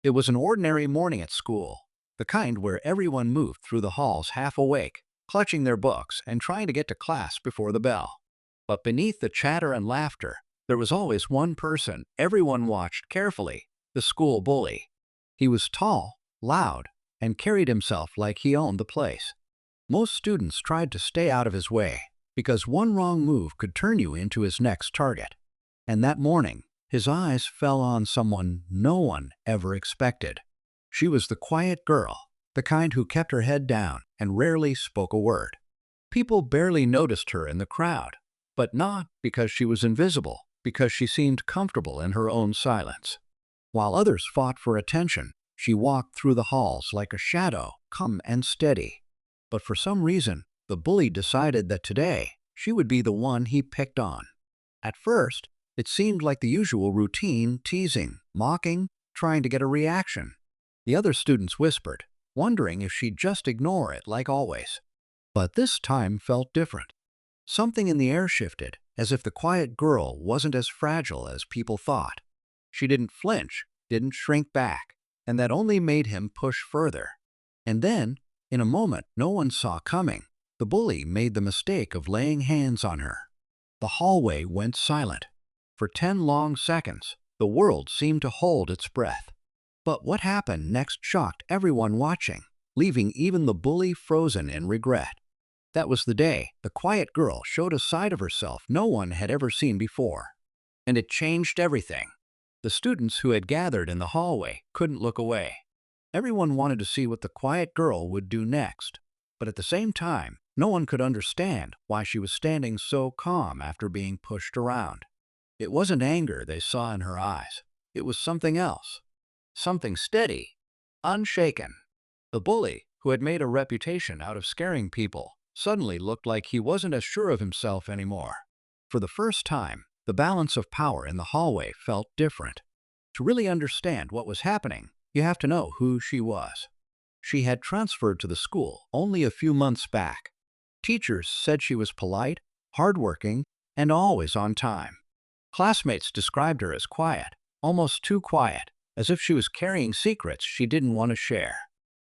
It was an ordinary morning at school, the kind where everyone moved through the halls half awake, clutching their books and trying to get to class before the bell. But beneath the chatter and laughter, there was always one person everyone watched carefully: the school bully. He was tall, loud, and carried himself like he owned the place. Most students tried to stay out of his way, because one wrong move could turn you into his next target. And that morning, his eyes fell on someone no one ever expected. She was the quiet girl, the kind who kept her head down and rarely spoke a word. People barely noticed her in the crowd, but not because she was invisible, because she seemed comfortable in her own silence. While others fought for attention, she walked through the halls like a shadow, calm and steady. But for some reason, the bully decided that today she would be the one he picked on. At first, it seemed like the usual routine: teasing, mocking, trying to get a reaction. The other students whispered, wondering if she'd just ignore it like always. But this time felt different. Something in the air shifted, as if the quiet girl wasn't as fragile as people thought. She didn't flinch, didn't shrink back, and that only made him push further. And then, in a moment no one saw coming, the bully made the mistake of laying hands on her. The hallway went silent. For 10 long seconds, the world seemed to hold its breath. But what happened next shocked everyone watching, leaving even the bully frozen in regret. That was the day the quiet girl showed a side of herself no one had ever seen before. And it changed everything. The students who had gathered in the hallway couldn't look away. Everyone wanted to see what the quiet girl would do next. But at the same time, no one could understand why she was standing so calm after being pushed around. It wasn't anger they saw in her eyes. It was something else. Something steady, unshaken. The bully, who had made a reputation out of scaring people, suddenly looked like he wasn't as sure of himself anymore. For the first time, the balance of power in the hallway felt different. To really understand what was happening, you have to know who she was. She had transferred to the school only a few months back. Teachers said she was polite, hardworking, and always on time. Classmates described her as quiet, almost too quiet, as if she was carrying secrets she didn't want to share.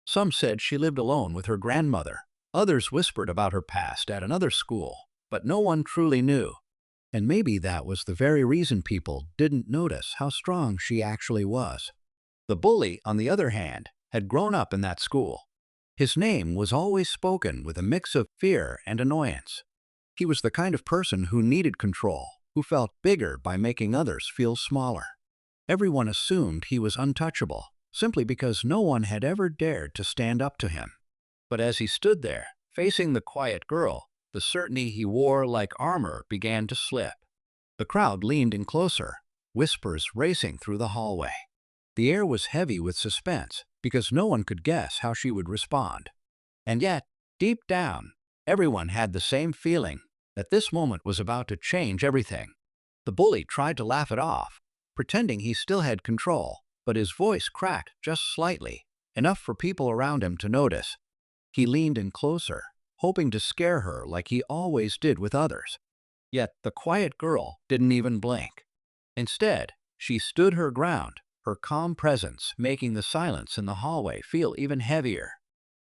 Some said she lived alone with her grandmother. Others whispered about her past at another school, but no one truly knew. And maybe that was the very reason people didn't notice how strong she actually was. The bully, on the other hand, had grown up in that school. His name was always spoken with a mix of fear and annoyance. He was the kind of person who needed control, who felt bigger by making others feel smaller. Everyone assumed he was untouchable, simply because no one had ever dared to stand up to him. But as he stood there, facing the quiet girl, the certainty he wore like armor began to slip. The crowd leaned in closer, whispers racing through the hallway. The air was heavy with suspense, because no one could guess how she would respond. And yet, deep down, everyone had the same feeling that this moment was about to change everything. The bully tried to laugh it off, pretending he still had control, but his voice cracked just slightly, enough for people around him to notice. He leaned in closer, hoping to scare her like he always did with others. Yet the quiet girl didn't even blink. Instead, she stood her ground, her calm presence making the silence in the hallway feel even heavier.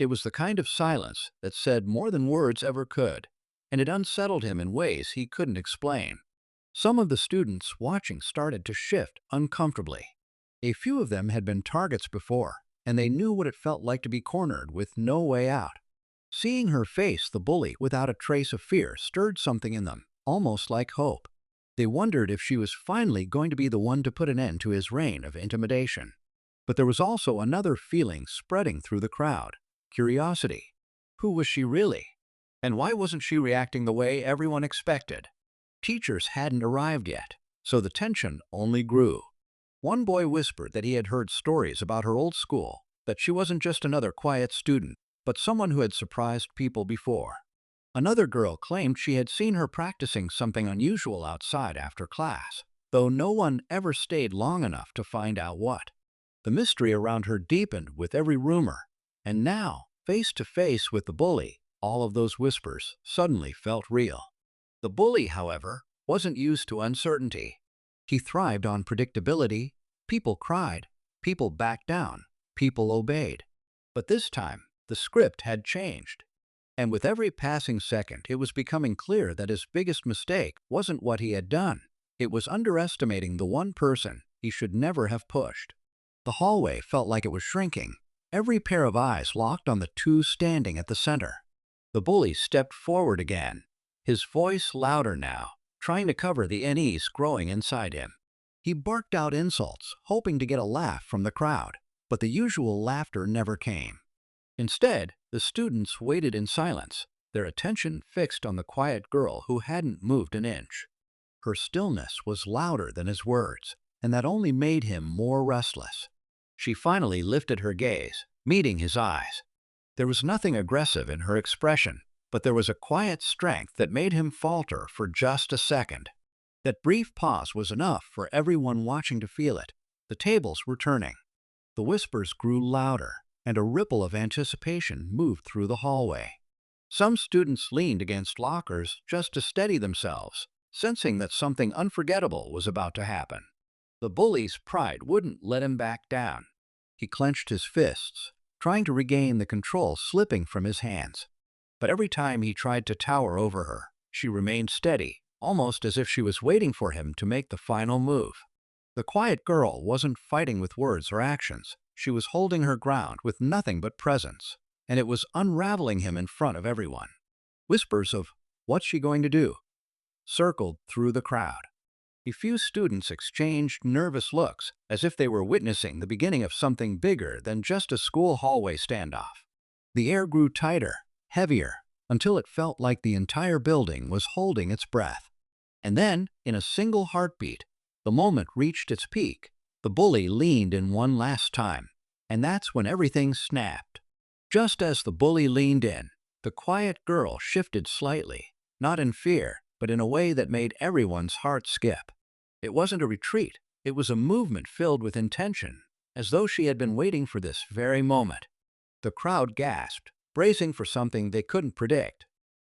It was the kind of silence that said more than words ever could, and it unsettled him in ways he couldn't explain. Some of the students watching started to shift uncomfortably. A few of them had been targets before, and they knew what it felt like to be cornered with no way out. Seeing her face the bully without a trace of fear stirred something in them, almost like hope. They wondered if she was finally going to be the one to put an end to his reign of intimidation. But there was also another feeling spreading through the crowd: curiosity. Who was she really? And why wasn't she reacting the way everyone expected? Teachers hadn't arrived yet, so the tension only grew. One boy whispered that he had heard stories about her old school, that she wasn't just another quiet student, but someone who had surprised people before. Another girl claimed she had seen her practicing something unusual outside after class, though no one ever stayed long enough to find out what. The mystery around her deepened with every rumor, and now, face to face with the bully, all of those whispers suddenly felt real. The bully, however, wasn't used to uncertainty. He thrived on predictability. People cried, People backed down. People obeyed. But this time, the script had changed. And with every passing second, it was becoming clear that his biggest mistake wasn't what he had done. It was underestimating the one person he should never have pushed. The hallway felt like it was shrinking. Every pair of eyes locked on the two standing at the center. The bully stepped forward again, his voice louder now, trying to cover the unease growing inside him. He barked out insults, hoping to get a laugh from the crowd, but the usual laughter never came. Instead, the students waited in silence, their attention fixed on the quiet girl who hadn't moved an inch. Her stillness was louder than his words, and that only made him more restless. She finally lifted her gaze, meeting his eyes. There was nothing aggressive in her expression, but there was a quiet strength that made him falter for just a second. That brief pause was enough for everyone watching to feel it. The tables were turning. The whispers grew louder, and a ripple of anticipation moved through the hallway. Some students leaned against lockers just to steady themselves, sensing that something unforgettable was about to happen. The bully's pride wouldn't let him back down. He clenched his fists, trying to regain the control slipping from his hands. But every time he tried to tower over her, she remained steady, almost as if she was waiting for him to make the final move. The quiet girl wasn't fighting with words or actions. She was holding her ground with nothing but presence, and it was unraveling him in front of everyone. Whispers of, "What's she going to do?" circled through the crowd. A few students exchanged nervous looks, as if they were witnessing the beginning of something bigger than just a school hallway standoff. The air grew tighter, heavier, until it felt like the entire building was holding its breath. And then, in a single heartbeat, the moment reached its peak. The bully leaned in one last time, and that's when everything snapped. Just as the bully leaned in, the quiet girl shifted slightly, not in fear, but in a way that made everyone's heart skip. It wasn't a retreat, it was a movement filled with intention, as though she had been waiting for this very moment. The crowd gasped, bracing for something they couldn't predict.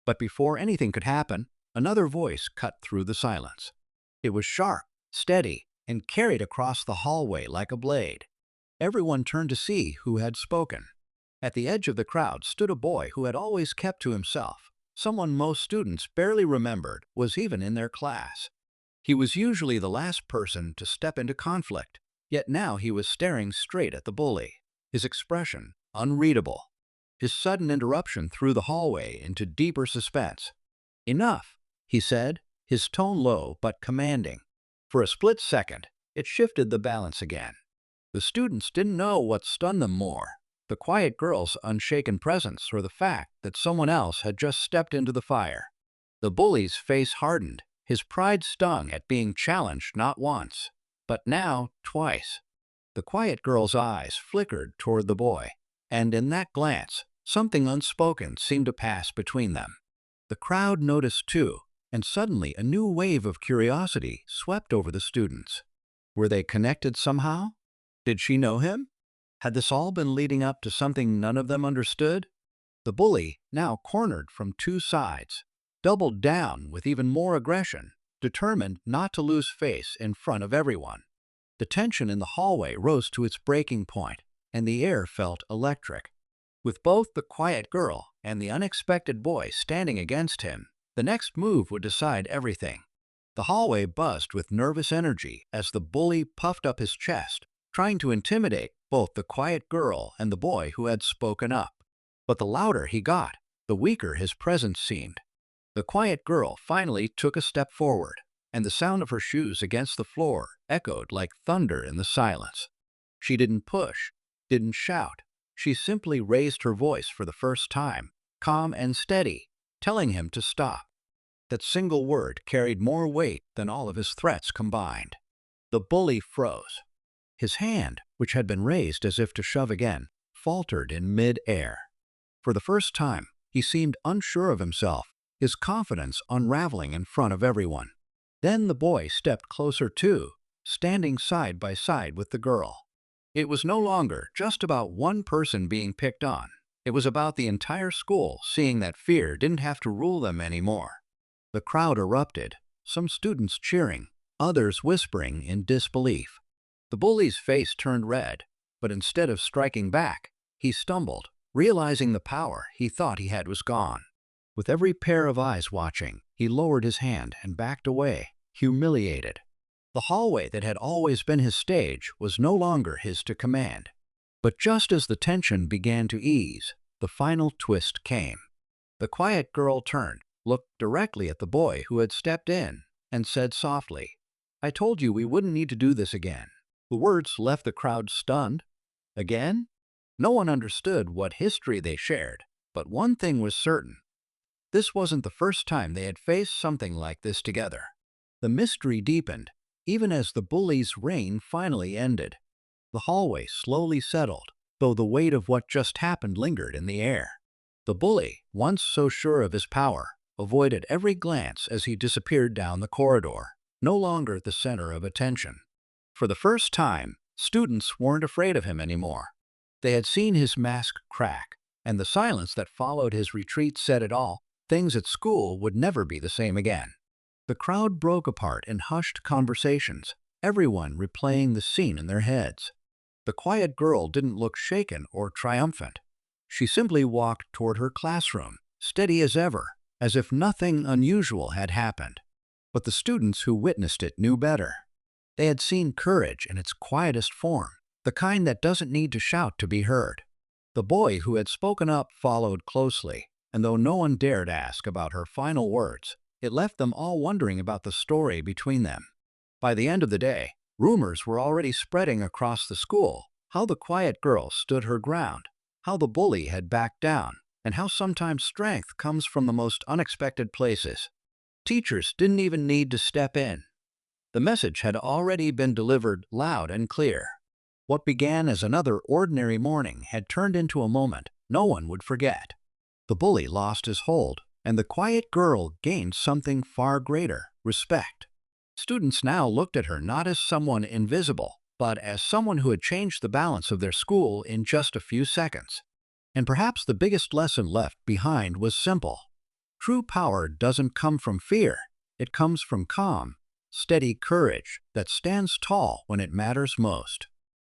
But before anything could happen, another voice cut through the silence. It was sharp, steady, and carried across the hallway like a blade. Everyone turned to see who had spoken. At the edge of the crowd stood a boy who had always kept to himself, someone most students barely remembered was even in their class. He was usually the last person to step into conflict, yet now he was staring straight at the bully, his expression unreadable. His sudden interruption threw the hallway into deeper suspense. "Enough," he said, his tone low but commanding. For a split second, it shifted the balance again. The students didn't know what stunned them more, the quiet girl's unshaken presence or the fact that someone else had just stepped into the fire. The bully's face hardened, his pride stung at being challenged not once, but now twice. The quiet girl's eyes flickered toward the boy, and in that glance, something unspoken seemed to pass between them. The crowd noticed too, and suddenly a new wave of curiosity swept over the students. Were they connected somehow? Did she know him? Had this all been leading up to something none of them understood? The bully, now cornered from two sides, doubled down with even more aggression, determined not to lose face in front of everyone. The tension in the hallway rose to its breaking point, and the air felt electric. With both the quiet girl and the unexpected boy standing against him, the next move would decide everything. The hallway buzzed with nervous energy as the bully puffed up his chest, trying to intimidate both the quiet girl and the boy who had spoken up. But the louder he got, the weaker his presence seemed. The quiet girl finally took a step forward, and the sound of her shoes against the floor echoed like thunder in the silence. She didn't push, didn't shout. She simply raised her voice for the first time, calm and steady, telling him to stop. That single word carried more weight than all of his threats combined. The bully froze. His hand, which had been raised as if to shove again, faltered in mid-air. For the first time, he seemed unsure of himself, his confidence unraveling in front of everyone. Then the boy stepped closer too, standing side by side with the girl. It was no longer just about one person being picked on. It was about the entire school seeing that fear didn't have to rule them anymore. The crowd erupted, some students cheering, others whispering in disbelief. The bully's face turned red, but instead of striking back, he stumbled, realizing the power he thought he had was gone. With every pair of eyes watching, he lowered his hand and backed away, humiliated. The hallway that had always been his stage was no longer his to command. But just as the tension began to ease, the final twist came. The quiet girl turned, looked directly at the boy who had stepped in, and said softly, "I told you we wouldn't need to do this again." The words left the crowd stunned. Again? No one understood what history they shared, but one thing was certain. This wasn't the first time they had faced something like this together. The mystery deepened, even as the bully's reign finally ended. The hallway slowly settled, though the weight of what just happened lingered in the air. The bully, once so sure of his power, avoided every glance as he disappeared down the corridor, no longer the center of attention. For the first time, students weren't afraid of him anymore. They had seen his mask crack, and the silence that followed his retreat said it all. Things at school would never be the same again. The crowd broke apart in hushed conversations, everyone replaying the scene in their heads. The quiet girl didn't look shaken or triumphant. She simply walked toward her classroom, steady as ever, as if nothing unusual had happened. But the students who witnessed it knew better. They had seen courage in its quietest form, the kind that doesn't need to shout to be heard. The boy who had spoken up followed closely, and though no one dared ask about her final words, it left them all wondering about the story between them. By the end of the day, rumors were already spreading across the school, how the quiet girl stood her ground, how the bully had backed down, and how sometimes strength comes from the most unexpected places. Teachers didn't even need to step in. The message had already been delivered loud and clear. What began as another ordinary morning had turned into a moment no one would forget. The bully lost his hold, and the quiet girl gained something far greater: respect. Students now looked at her not as someone invisible, but as someone who had changed the balance of their school in just a few seconds. And perhaps the biggest lesson left behind was simple. True power doesn't come from fear. It comes from calm, steady courage that stands tall when it matters most.